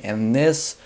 and this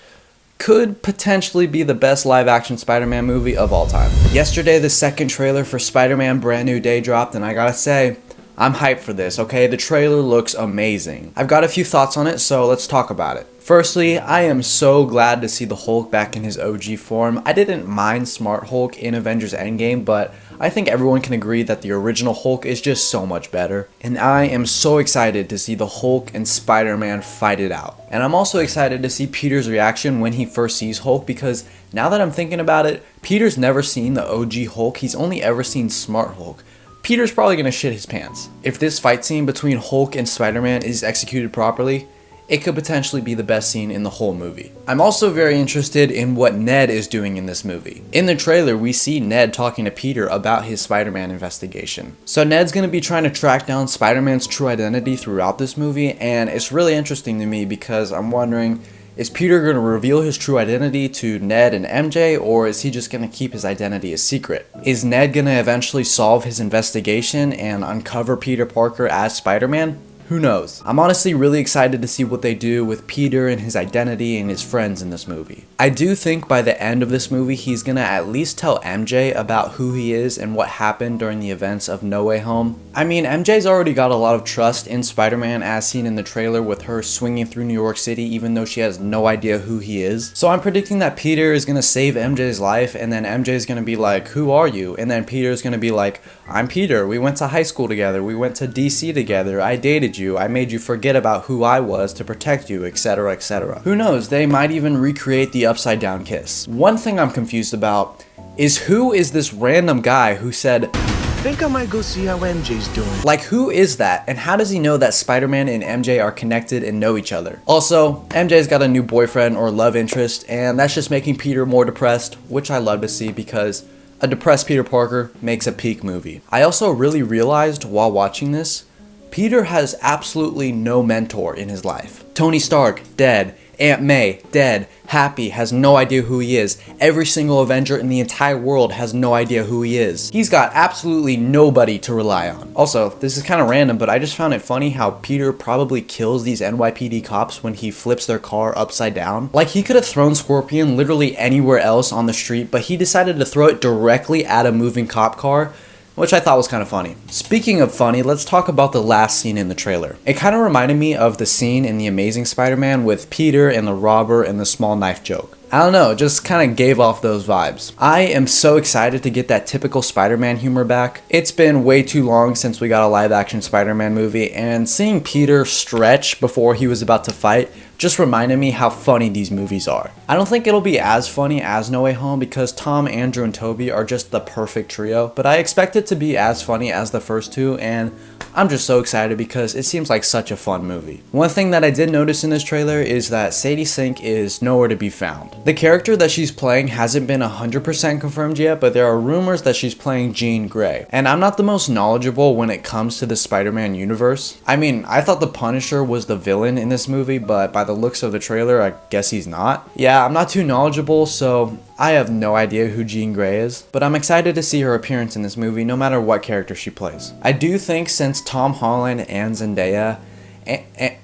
could potentially be the best live-action Spider-Man movie of all time. Yesterday, the second trailer for Spider-Man Brand New Day dropped, and I gotta say, I'm hyped for this, okay? The trailer looks amazing. I've got a few thoughts on it, so let's talk about it. Firstly, I am so glad to see the Hulk back in his OG form. I didn't mind Smart Hulk in Avengers Endgame, but I think everyone can agree that the original Hulk is just so much better. And I am so excited to see the Hulk and Spider-Man fight it out. And I'm also excited to see Peter's reaction when he first sees Hulk, because now that I'm thinking about it, Peter's never seen the OG Hulk, he's only ever seen Smart Hulk. Peter's probably gonna shit his pants. If this fight scene between Hulk and Spider-Man is executed properly, it could potentially be the best scene in the whole movie. I'm also very interested in what Ned is doing in this movie. In the trailer, we see Ned talking to Peter about his Spider-Man investigation. So Ned's gonna be trying to track down Spider-Man's true identity throughout this movie, and it's really interesting to me because I'm wondering, is Peter going to reveal his true identity to Ned and MJ, or is he just going to keep his identity a secret? Is Ned going to eventually solve his investigation and uncover Peter Parker as Spider-Man? Who knows? I'm honestly really excited to see what they do with Peter and his identity and his friends in this movie. I do think by the end of this movie, he's gonna at least tell MJ about who he is and what happened during the events of No Way Home. I mean, MJ's already got a lot of trust in Spider-Man as seen in the trailer with her swinging through New York City even though she has no idea who he is. So I'm predicting that Peter is gonna save MJ's life, and then MJ's gonna be like, "Who are you?" And then Peter's gonna be like, "I'm Peter. We went to high school together. We went to DC together. I dated you. I made you forget about who I was to protect you, etc., etc." Who knows, they might even recreate the upside down kiss. One thing I'm confused about is who is this random guy who said, "Think I might go see how MJ's doing." Like, who is that, and how does he know that Spider-Man and MJ are connected and know each other? Also, MJ's got a new boyfriend or love interest, and that's just making Peter more depressed, which I love to see because a depressed Peter Parker makes a peak movie. I also really realized while watching this, Peter has absolutely no mentor in his life. Tony Stark, dead. Aunt May, dead. Happy has no idea who he is. Every single Avenger in the entire world has no idea who he is. He's got absolutely nobody to rely on. Also, this is kind of random, but I just found it funny how Peter probably kills these NYPD cops when he flips their car upside down. Like, he could have thrown Scorpion literally anywhere else on the street, but he decided to throw it directly at a moving cop car, which I thought was kind of funny. Speaking of funny, let's talk about the last scene in the trailer. It kind of reminded me of the scene in The Amazing Spider-Man with Peter and the robber and the small knife joke. I don't know, just kind of gave off those vibes. I am so excited to get that typical Spider-Man humor back. It's been way too long since we got a live-action Spider-Man movie, and seeing Peter stretch before he was about to fight just reminded me how funny these movies are. I don't think it'll be as funny as No Way Home because Tom, Andrew, and Tobey are just the perfect trio, but I expect it to be as funny as the first two, and I'm just so excited because it seems like such a fun movie. One thing that I did notice in this trailer is that Sadie Sink is nowhere to be found. The character that she's playing hasn't been 100% confirmed yet, but there are rumors that she's playing Jean Grey. And I'm not the most knowledgeable when it comes to the Spider-Man universe. I mean, I thought the Punisher was the villain in this movie, but by the looks of the trailer, I guess he's not. Yeah, I'm not too knowledgeable, so I have no idea who Jean Grey is, but I'm excited to see her appearance in this movie no matter what character she plays. I do think since Tom Holland and Zendaya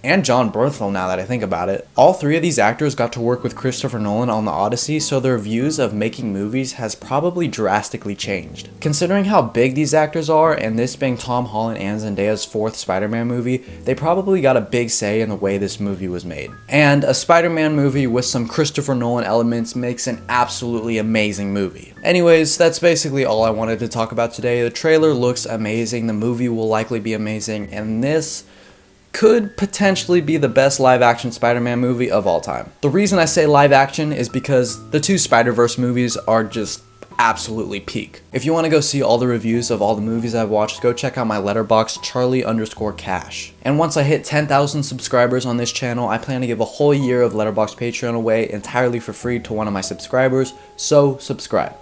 and John Bernthal, now that I think about it, all three of these actors got to work with Christopher Nolan on the Odyssey, so their views of making movies has probably drastically changed. Considering how big these actors are, and this being Tom Holland and Zendaya's fourth Spider-Man movie, they probably got a big say in the way this movie was made. And a Spider-Man movie with some Christopher Nolan elements makes an absolutely amazing movie. Anyways, that's basically all I wanted to talk about today. The trailer looks amazing, the movie will likely be amazing, and this could potentially be the best live-action Spider-Man movie of all time. The reason I say live-action is because the two Spider-Verse movies are just absolutely peak. If you want to go see all the reviews of all the movies I've watched, go check out my Letterboxd, Charlie_Cash. And once I hit 10,000 subscribers on this channel, I plan to give a whole year of Letterboxd Patreon away entirely for free to one of my subscribers, so subscribe.